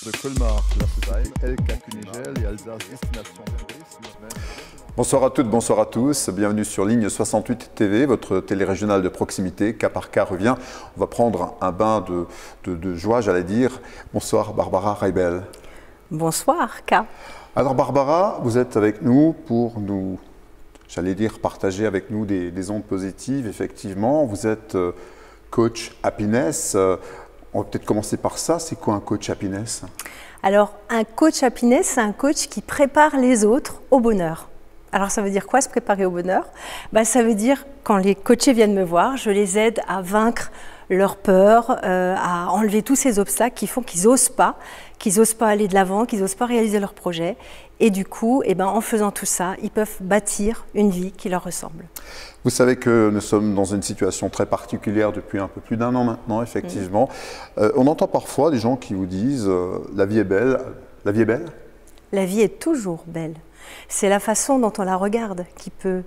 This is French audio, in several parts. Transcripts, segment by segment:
de Colmar, la société LK Kunigel et Alsace Destination. Bonsoir à toutes, bonsoir à tous. Bienvenue sur Ligne 68 TV, votre télé régionale de proximité. Cas par cas revient. On va prendre un bain de joie, j'allais dire. Bonsoir Barbara Reibel. Bonsoir K. Alors Barbara, vous êtes avec nous pour nous, j'allais dire, partager avec nous des ondes positives. Effectivement, vous êtes coach happiness. On va peut-être commencer par ça. C'est quoi un coach happiness? Alors, un coach happiness, c'est un coach qui prépare les autres au bonheur. Alors, ça veut dire quoi, se préparer au bonheur? Ça veut dire, quand les coachés viennent me voir, je les aide à vaincre leur peur, à enlever tous ces obstacles qui font qu'ils n'osent pas aller de l'avant, qu'ils n'osent pas réaliser leurs projets. Et du coup, en faisant tout ça, ils peuvent bâtir une vie qui leur ressemble. Vous savez que nous sommes dans une situation très particulière depuis un peu plus d'1 an maintenant, effectivement. On entend parfois des gens qui vous disent la vie est belle. La vie est belle? La vie est toujours belle. C'est la façon dont on la regarde qui peut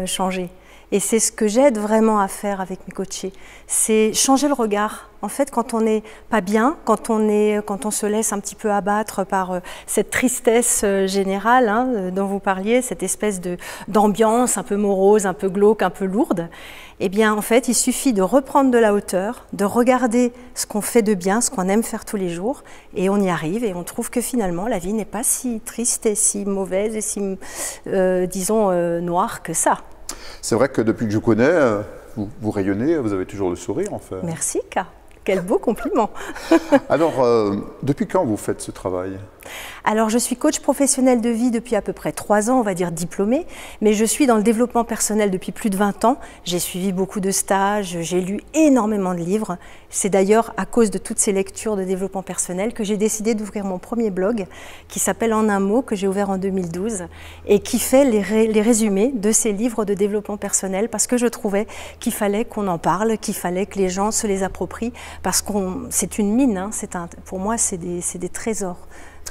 changer. Et c'est ce que j'aide vraiment à faire avec mes coachés. C'est changer le regard. En fait, quand on n'est pas bien, quand on se laisse un petit peu abattre par cette tristesse générale dont vous parliez, cette espèce d'ambiance un peu morose, un peu glauque, un peu lourde, en fait, il suffit de reprendre de la hauteur, de regarder ce qu'on fait de bien, ce qu'on aime faire tous les jours, et on y arrive, et on trouve que finalement, la vie n'est pas si triste et si mauvaise et si, noire que ça. C'est vrai que depuis que je vous connais, vous rayonnez, vous avez toujours le sourire en fait. Merci K, quel beau compliment. Alors, depuis quand vous faites ce travail? Alors, je suis coach professionnel de vie depuis à peu près 3 ans, on va dire diplômée, mais je suis dans le développement personnel depuis plus de 20 ans. J'ai suivi beaucoup de stages, j'ai lu énormément de livres. C'est d'ailleurs à cause de toutes ces lectures de développement personnel que j'ai décidé d'ouvrir mon premier blog qui s'appelle En un mot, que j'ai ouvert en 2012 et qui fait les résumés de ces livres de développement personnel parce que je trouvais qu'il fallait qu'on en parle, qu'il fallait que les gens se les approprient parce que c'est une mine, pour moi c'est des trésors.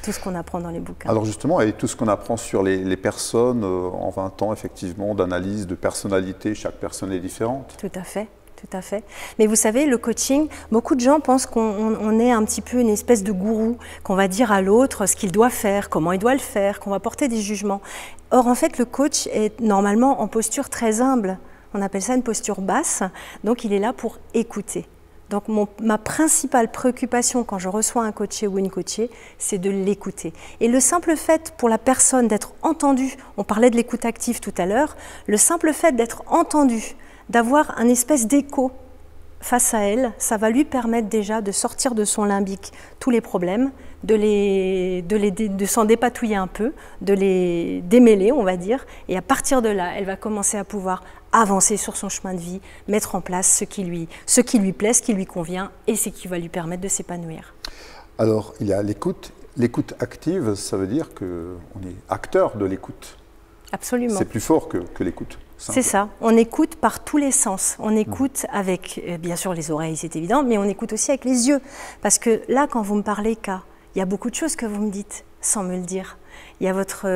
Tout ce qu'on apprend dans les bouquins. Alors justement, et tout ce qu'on apprend sur les personnes en 20 ans, effectivement, d'analyse, de personnalité, chaque personne est différente. Tout à fait. Tout à fait. Mais vous savez, le coaching, beaucoup de gens pensent qu'on est un petit peu une espèce de gourou, qu'on va dire à l'autre ce qu'il doit faire, comment il doit le faire, qu'on va porter des jugements. Or, en fait, le coach est normalement en posture très humble. On appelle ça une posture basse. Donc, il est là pour écouter. Donc ma principale préoccupation quand je reçois un coaché ou une coachée, c'est de l'écouter. Et le simple fait pour la personne d'être entendue, on parlait de l'écoute active tout à l'heure, le simple fait d'être entendue, d'avoir un espèce d'écho face à elle, ça va lui permettre déjà de sortir de son limbique tous les problèmes, de s'en dépatouiller un peu, de les démêler, on va dire, et à partir de là, elle va commencer à pouvoir avancer sur son chemin de vie, mettre en place ce qui lui plaît, ce qui lui convient et ce qui va lui permettre de s'épanouir. Alors, il y a l'écoute. L'écoute active, ça veut dire qu'on est acteur de l'écoute. Absolument. C'est plus fort que l'écoute. C'est ça. On écoute par tous les sens. On écoute avec, bien sûr, les oreilles, c'est évident, mais on écoute aussi avec les yeux. Parce que là, quand vous me parlez, K, il y a beaucoup de choses que vous me dites sans me le dire. Il y a votre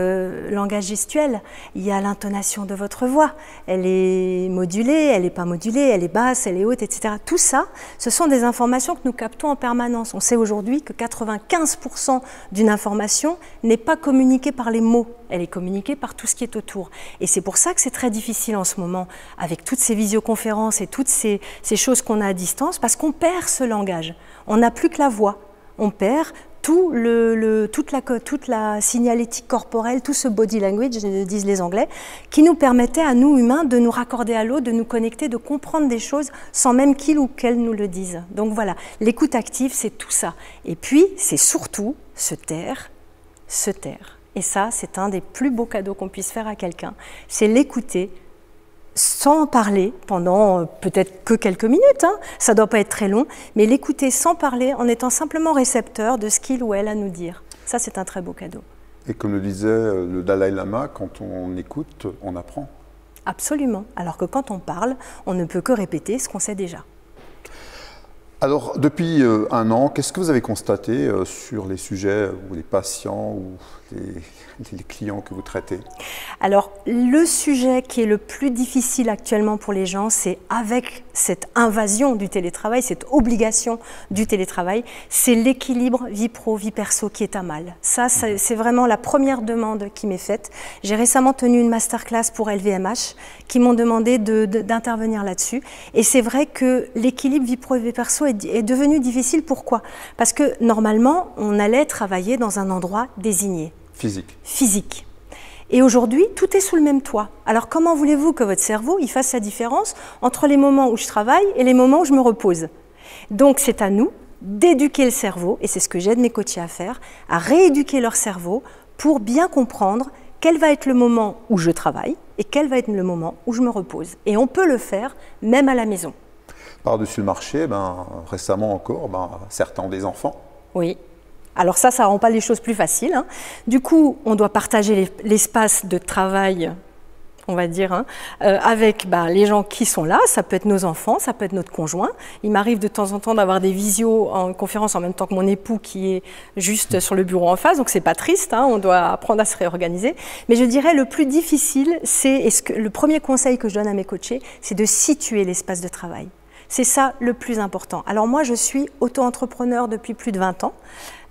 langage gestuel, il y a l'intonation de votre voix. Elle est modulée, elle n'est pas modulée, elle est basse, elle est haute, etc. Tout ça, ce sont des informations que nous captons en permanence. On sait aujourd'hui que 95% d'une information n'est pas communiquée par les mots, elle est communiquée par tout ce qui est autour. Et c'est pour ça que c'est très difficile en ce moment, avec toutes ces visioconférences et toutes ces choses qu'on a à distance, parce qu'on perd ce langage. On n'a plus que la voix, on perd toute la signalétique corporelle, tout ce body language, disent les Anglais, qui nous permettait à nous humains de nous raccorder à l'autre, de nous connecter, de comprendre des choses sans même qu'il ou qu'elle nous le dise. Donc voilà, l'écoute active, c'est tout ça. Et puis, c'est surtout se taire. Et ça, c'est un des plus beaux cadeaux qu'on puisse faire à quelqu'un. C'est l'écouter sans parler pendant peut-être que quelques minutes, ça ne doit pas être très long, mais l'écouter sans parler en étant simplement récepteur de ce qu'il ou elle a à nous dire. Ça, c'est un très beau cadeau. Et comme le disait le Dalai Lama, quand on écoute, on apprend. Absolument, alors que quand on parle, on ne peut que répéter ce qu'on sait déjà. Alors, depuis un an, qu'est-ce que vous avez constaté sur les sujets ou les patients ou les clients que vous traitez? Alors, le sujet qui est le plus difficile actuellement pour les gens, c'est avec cette invasion du télétravail, cette obligation du télétravail, c'est l'équilibre vie pro, vie perso qui est à mal. Ça, c'est vraiment la première demande qui m'est faite. J'ai récemment tenu une masterclass pour LVMH qui m'ont demandé d'intervenir là-dessus. Et c'est vrai que l'équilibre vie pro et vie perso est devenu difficile. Pourquoi? Parce que normalement, on allait travailler dans un endroit désigné. Physique. Et aujourd'hui, tout est sous le même toit. Alors comment voulez-vous que votre cerveau il fasse la différence entre les moments où je travaille et les moments où je me repose? Donc c'est à nous d'éduquer le cerveau, et c'est ce que j'aide mes coachés à faire, à rééduquer leur cerveau pour bien comprendre quel va être le moment où je travaille et quel va être le moment où je me repose. Et on peut le faire même à la maison. Par-dessus le marché, récemment encore, certains ont des enfants. Oui. Alors ça rend pas les choses plus faciles, hein. Du coup, on doit partager l'espace de travail, on va dire, avec les gens qui sont là. Ça peut être nos enfants, ça peut être notre conjoint. Il m'arrive de temps en temps d'avoir des visios en conférence en même temps que mon époux qui est juste sur le bureau en face, donc c'est pas triste, hein, on doit apprendre à se réorganiser. Mais je dirais le plus difficile, le premier conseil que je donne à mes coachés, c'est de situer l'espace de travail. C'est ça le plus important. Alors moi, je suis auto-entrepreneur depuis plus de 20 ans.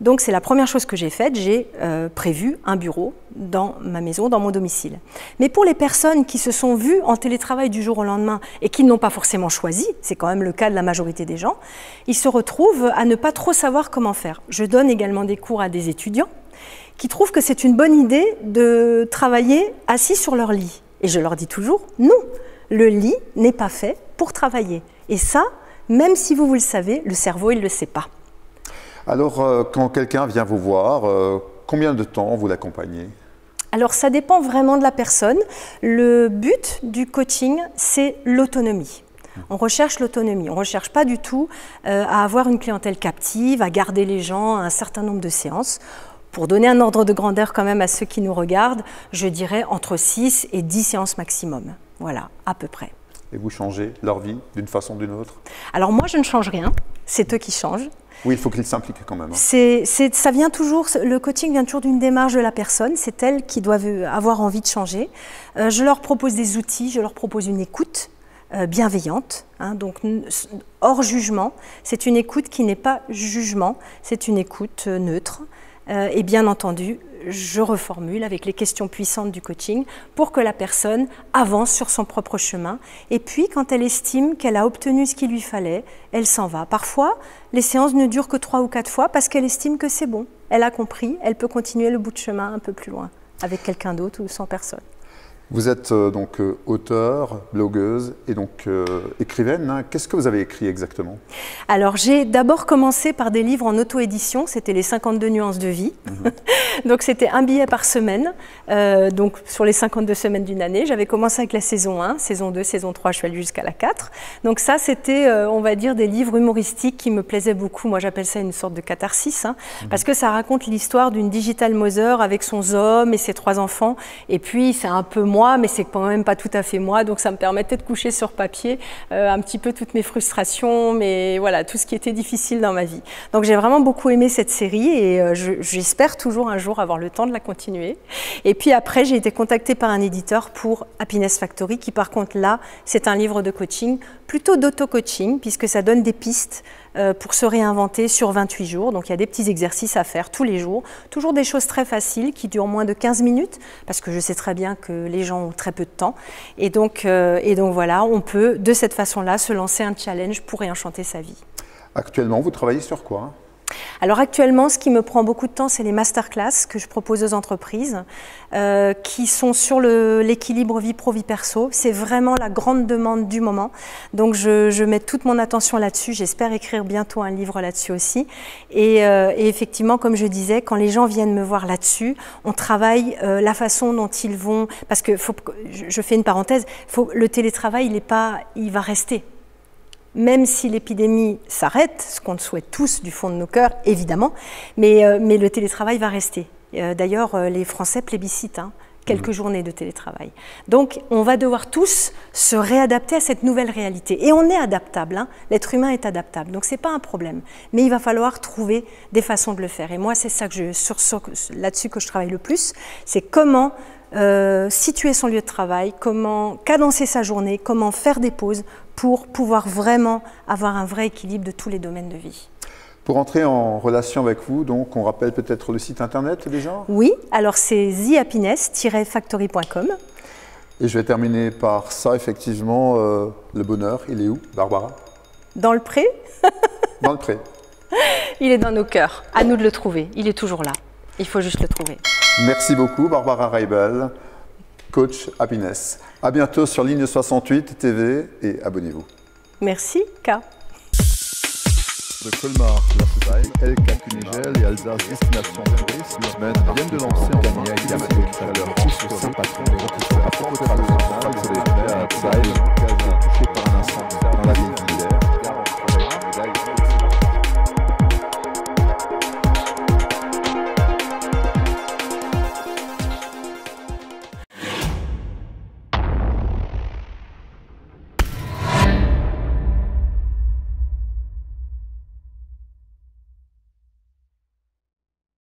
Donc c'est la première chose que j'ai faite. J'ai prévu un bureau dans ma maison, dans mon domicile. Mais pour les personnes qui se sont vues en télétravail du jour au lendemain et qui n'ont pas forcément choisi, c'est quand même le cas de la majorité des gens, ils se retrouvent à ne pas trop savoir comment faire. Je donne également des cours à des étudiants qui trouvent que c'est une bonne idée de travailler assis sur leur lit. Et je leur dis toujours, non, le lit n'est pas fait pour travailler. Et ça, même si vous le savez, le cerveau, il ne le sait pas. Alors, quand quelqu'un vient vous voir, combien de temps vous l'accompagnez? Alors, ça dépend vraiment de la personne. Le but du coaching, c'est l'autonomie. On recherche l'autonomie. On ne recherche pas du tout à avoir une clientèle captive, à garder les gens à un certain nombre de séances. Pour donner un ordre de grandeur quand même à ceux qui nous regardent, je dirais entre 6 et 10 séances maximum. Voilà, à peu près. Et vous changez leur vie d'une façon ou d'une autre? Alors moi, je ne change rien. C'est eux qui changent. Oui, il faut qu'ils s'impliquent quand même. Ça vient toujours, le coaching vient toujours d'une démarche de la personne. C'est elles qui doivent avoir envie de changer. Je leur propose des outils, je leur propose une écoute bienveillante, hein, donc hors jugement. C'est une écoute qui n'est pas jugement, c'est une écoute neutre. Et bien entendu, je reformule avec les questions puissantes du coaching pour que la personne avance sur son propre chemin. Et puis, quand elle estime qu'elle a obtenu ce qu'il lui fallait, elle s'en va. Parfois, les séances ne durent que 3 ou 4 fois parce qu'elle estime que c'est bon. Elle a compris, elle peut continuer le bout de chemin un peu plus loin avec quelqu'un d'autre ou sans personne. Vous êtes donc auteure, blogueuse et donc écrivaine. Hein. Qu'est-ce que vous avez écrit exactement? Alors, j'ai d'abord commencé par des livres en auto-édition. C'était les 52 nuances de vie. Donc, c'était un billet par semaine. Donc, sur les 52 semaines d'une année. J'avais commencé avec la saison 1, saison 2, saison 3. Je suis allée jusqu'à la 4. Donc, ça, c'était, on va dire, des livres humoristiques qui me plaisaient beaucoup. Moi, j'appelle ça une sorte de catharsis. Hein, parce que ça raconte l'histoire d'une digital mother avec son homme et ses 3 enfants. Et puis, c'est un peu moi, mais c'est quand même pas tout à fait moi, donc ça me permettait de coucher sur papier un petit peu toutes mes frustrations, mais voilà, tout ce qui était difficile dans ma vie. Donc j'ai vraiment beaucoup aimé cette série et j'espère toujours un jour avoir le temps de la continuer. Et puis après, j'ai été contactée par un éditeur pour Happiness Factory, qui par contre là, c'est un livre de coaching, plutôt d'auto-coaching, puisque ça donne des pistes pour se réinventer sur 28 jours. Donc il y a des petits exercices à faire tous les jours, toujours des choses très faciles qui durent moins de 15 minutes, parce que je sais très bien que les gens ont très peu de temps. Et donc voilà, on peut de cette façon-là se lancer un challenge pour réenchanter sa vie. Actuellement, vous travaillez sur quoi ? Alors actuellement, ce qui me prend beaucoup de temps, c'est les masterclass que je propose aux entreprises qui sont sur l'équilibre vie pro-vie perso. C'est vraiment la grande demande du moment. Donc je mets toute mon attention là-dessus. J'espère écrire bientôt un livre là-dessus aussi. Et effectivement, comme je disais, quand les gens viennent me voir là-dessus, on travaille la façon dont ils vont... Parce que, je fais une parenthèse, le télétravail, il va rester. Même si l'épidémie s'arrête, ce qu'on souhaite tous du fond de nos cœurs, évidemment, mais le télétravail va rester. D'ailleurs, les Français plébiscitent quelques journées de télétravail. Donc, on va devoir tous se réadapter à cette nouvelle réalité. Et on est adaptable, hein. L'être humain est adaptable, donc ce n'est pas un problème. Mais il va falloir trouver des façons de le faire. Et moi, c'est ça là-dessus que je travaille le plus, c'est comment situer son lieu de travail, comment cadencer sa journée, comment faire des pauses pour pouvoir vraiment avoir un vrai équilibre de tous les domaines de vie. Pour entrer en relation avec vous, donc on rappelle peut-être le site internet déjà? Oui, alors c'est thehappiness-factory.com. Et je vais terminer par ça, effectivement, le bonheur, il est où, Barbara? Dans le pré. Dans le pré. Il est dans nos cœurs, à nous de le trouver, il est toujours là, il faut juste le trouver. Merci beaucoup Barbara Reibel, coach happiness. À bientôt sur Ligne 68 TV et abonnez-vous. Merci, K. De Colmar, la société LK Kunigel et Alsace Destination Tourisme viennent de lancer en juin leur course Saint-Patron des rôtisseries à propos de la touché par un incendie dans la ville.